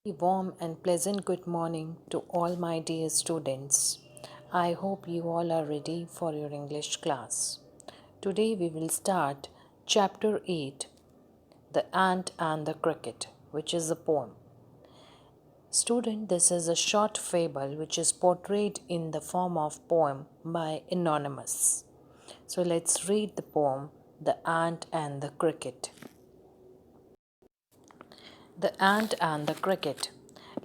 A warm and pleasant good morning to all my dear students. I hope you all are ready for your English class. Today we will start chapter 8, The Ant and the Cricket, which is a poem. Student, this is a short fable which is portrayed in the form of poem by Anonymous. So let's read the poem, The Ant and the Cricket. The Ant and the Cricket.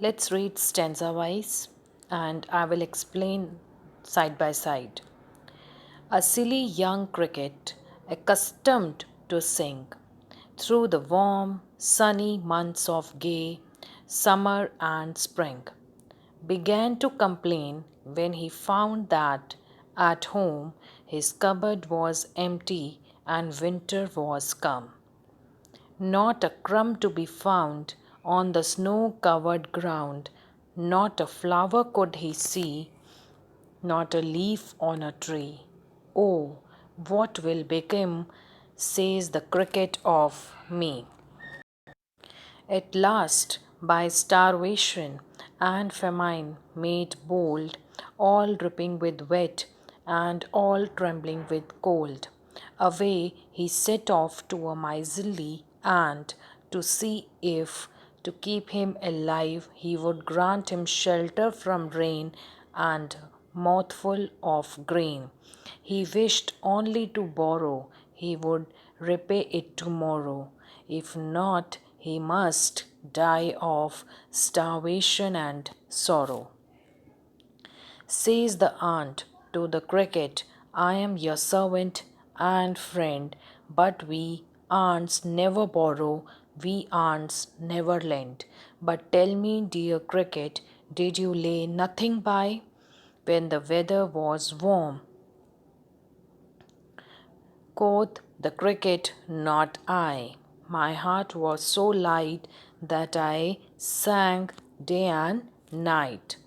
Let's read stanza wise and I will explain side by side. A silly young cricket, accustomed to sing through the warm, sunny months of gay summer and spring, began to complain when he found that at home his cupboard was empty and winter was come. Not a crumb to be found on the snow covered ground, not a flower could he see, not a leaf on a tree. Oh, what will become, says the cricket, of me? At last, by starvation and famine made bold, all dripping with wet and all trembling with cold, away he set off to a miserly ant to see if, to keep him alive, he would grant him shelter from rain and mouthful of grain. He wished only to borrow, he would repay it tomorrow. If not, he must die of starvation and sorrow. Says the ant to the cricket, I am your servant and friend, but we ants never borrow, we ants never lend. But tell me, dear cricket, did you lay nothing by when the weather was warm? Quoth the cricket, not I. My heart was so light that I sang day and night.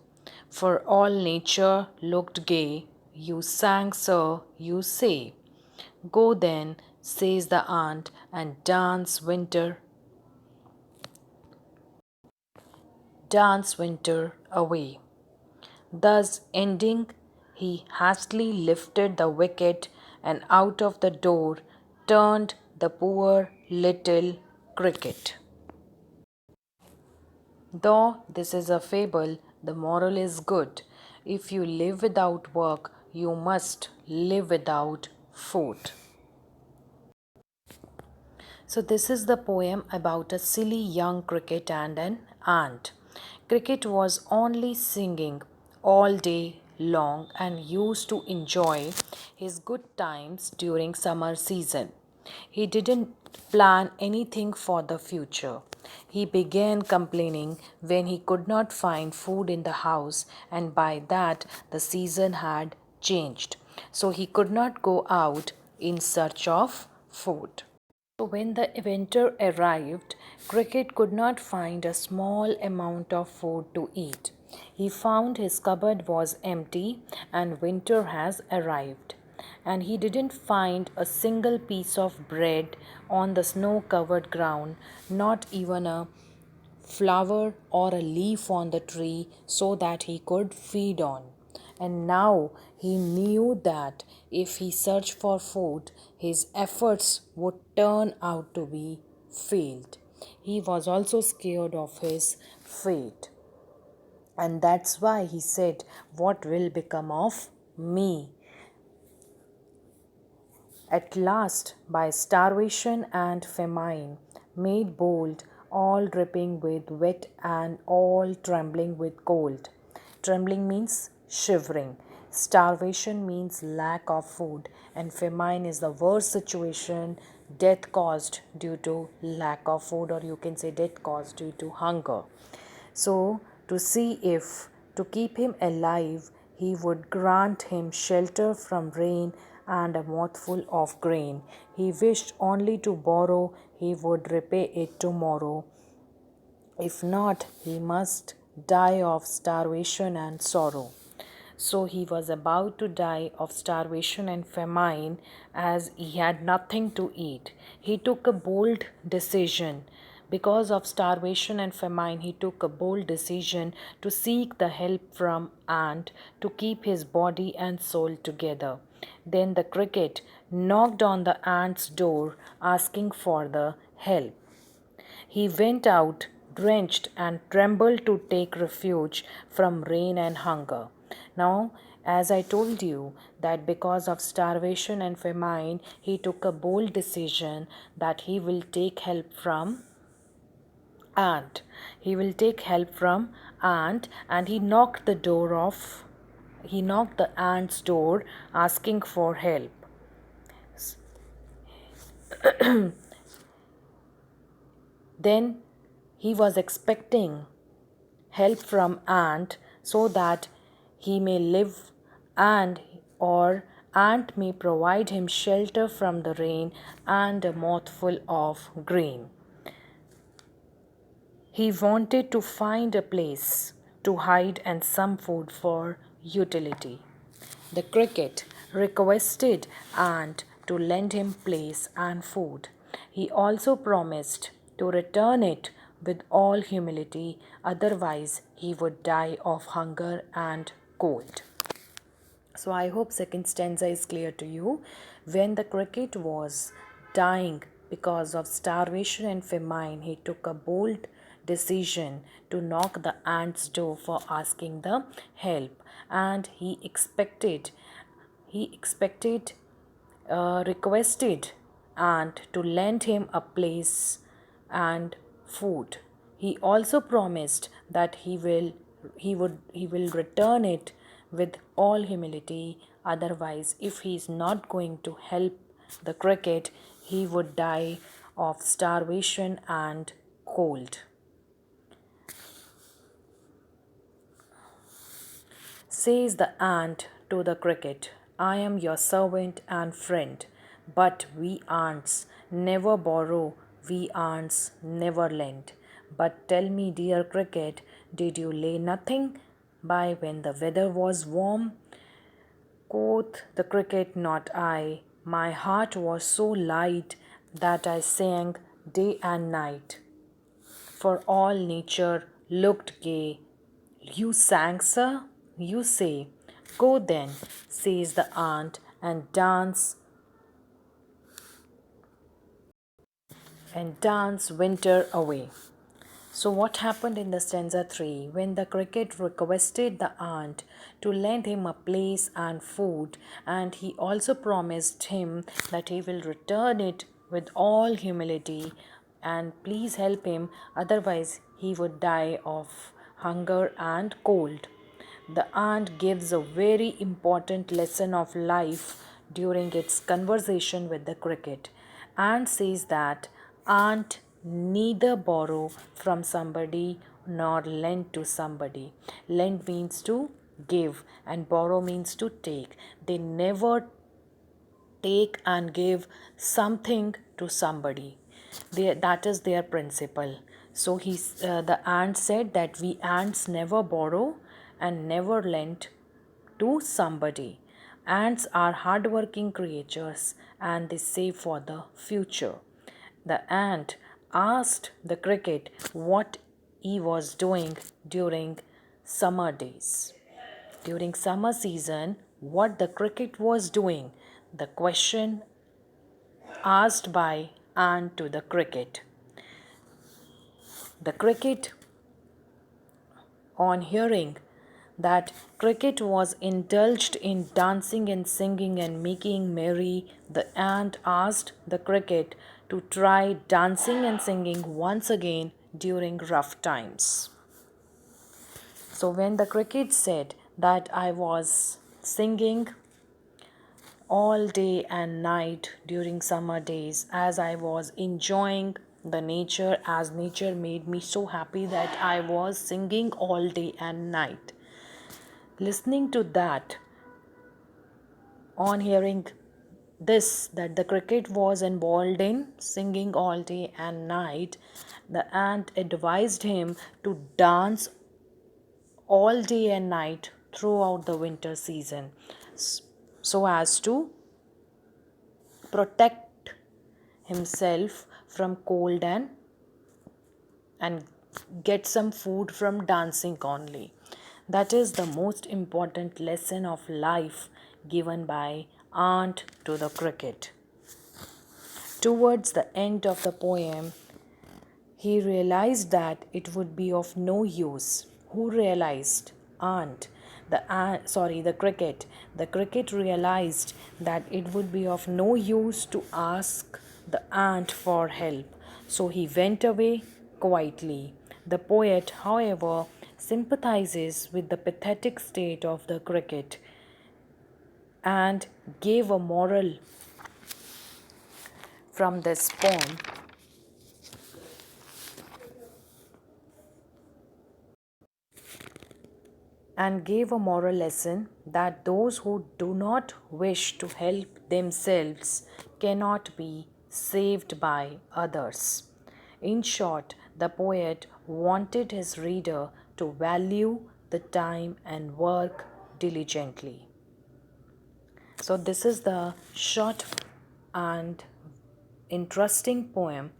For all nature looked gay. You sang, sir, you say. Go then, says the ant, and dance winter away. Thus ending, he hastily lifted the wicket and out of the door turned the poor little cricket. Though this is a fable, the moral is good. If you live without work, you must live without food. So, this is the poem about a silly young cricket and an ant. Cricket was only singing all day long and used to enjoy his good times during summer season. He didn't plan anything for the future. He began complaining when he could not find food in the house, and by that the season had changed. So he could not go out in search of food. So when the winter arrived, Cricket could not find a small amount of food to eat. He found his cupboard was empty and winter has arrived. And he didn't find a single piece of bread on the snow covered ground, not even a flower or a leaf on the tree so that he could feed on. And now he knew that if he searched for food, his efforts would turn out to be failed. He was also scared of his fate. And that's why he said, what will become of me? At last, by starvation and famine, made bold, all dripping with wet and all trembling with cold. Trembling means shivering. Starvation means lack of food, and famine is the worst situation, death caused due to lack of food, or you can say death caused due to hunger. So, to see if, to keep him alive, he would grant him shelter from rain and a mouthful of grain. He wished only to borrow, he would repay it tomorrow. If not, he must die of starvation and sorrow. So he was about to die of starvation and famine as he had nothing to eat. He took a bold decision, Because of starvation and famine, he took a bold decision to seek the help from ant to keep his body and soul together. Then the cricket knocked on the ant's door asking for the help. He went out, drenched and trembled to take refuge from rain and hunger. Now, as I told you, that because of starvation and famine, he took a bold decision that he will take help from ant. He will take help from ant, and he knocked the door off. He knocked the ant's door asking for help. Then he was expecting help from ant so that he may live, and or ant may provide him shelter from the rain and a mouthful of grain. He wanted to find a place to hide and some food for utility. The cricket requested ant to lend him place and food. He also promised to return it with all humility, otherwise he would die of hunger and cold. So I hope second stanza is clear to you. When the cricket was dying because of starvation and famine, he took a bold decision to knock the ant's door for asking the help, and requested ant to lend him a place and food. He also promised that he will return it with all humility. Otherwise, if he is not going to help the cricket, he would die of starvation and cold. Says the ant to the cricket, I am your servant and friend, but we ants never borrow, we ants never lend. But tell me, dear cricket, did you lay nothing by when the weather was warm? Quoth the cricket, not I. My heart was so light that I sang day and night, for all nature looked gay. You sang, sir? You say. Go then, says the ant, and dance winter away. So, what happened in the stanza 3? When the cricket requested the ant to lend him a place and food, and he also promised him that he will return it with all humility and please help him, otherwise, he would die of hunger and cold. The ant gives a very important lesson of life during its conversation with the cricket. Ant says that ant neither borrow from somebody nor lend to somebody. Lend means to give and borrow means to take. They never take and give something to somebody. That is their principle. So the ant said that we ants never borrow and never lend to somebody. Ants are hardworking creatures and they save for the future. The ant asked the cricket what he was doing during summer days. During summer season, what the cricket was doing. The question asked by ant to the cricket. The cricket, on hearing that cricket was indulged in dancing and singing and making merry, the ant asked the cricket to try dancing and singing once again during rough times. So when the cricket said that I was singing all day and night during summer days as I was enjoying the nature, as nature made me so happy that I was singing all day and night. Listening to that, on hearing this, that the cricket was involved in singing all day and night, the ant advised him to dance all day and night throughout the winter season so as to protect himself from cold and and get some food from dancing only. That is the most important lesson of life given by aunt to the cricket. Towards the end of the poem, he realized that it would be of no use. Who realized? Ant. The cricket. The cricket realized that it would be of no use to ask the ant for help. So he went away quietly. The poet, however, sympathizes with the pathetic state of the cricket and gave a moral from this poem. And gave a moral lesson that those who do not wish to help themselves cannot be saved by others. In short, the poet wanted his reader to value the time and work diligently. So, this is the short and interesting poem.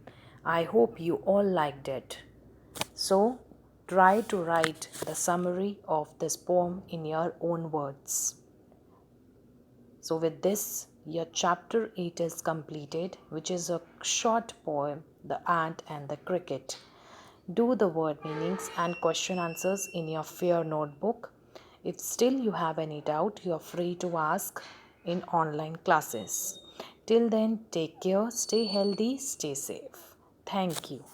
I hope you all liked it. So, try to write the summary of this poem in your own words. So, with this, your chapter 8 is completed, which is a short poem, The Ant and the Cricket. Do the word meanings and question answers in your fair notebook. If still you have any doubt, you are free to ask in online classes. Till then, take care, stay healthy, stay safe. Thank you.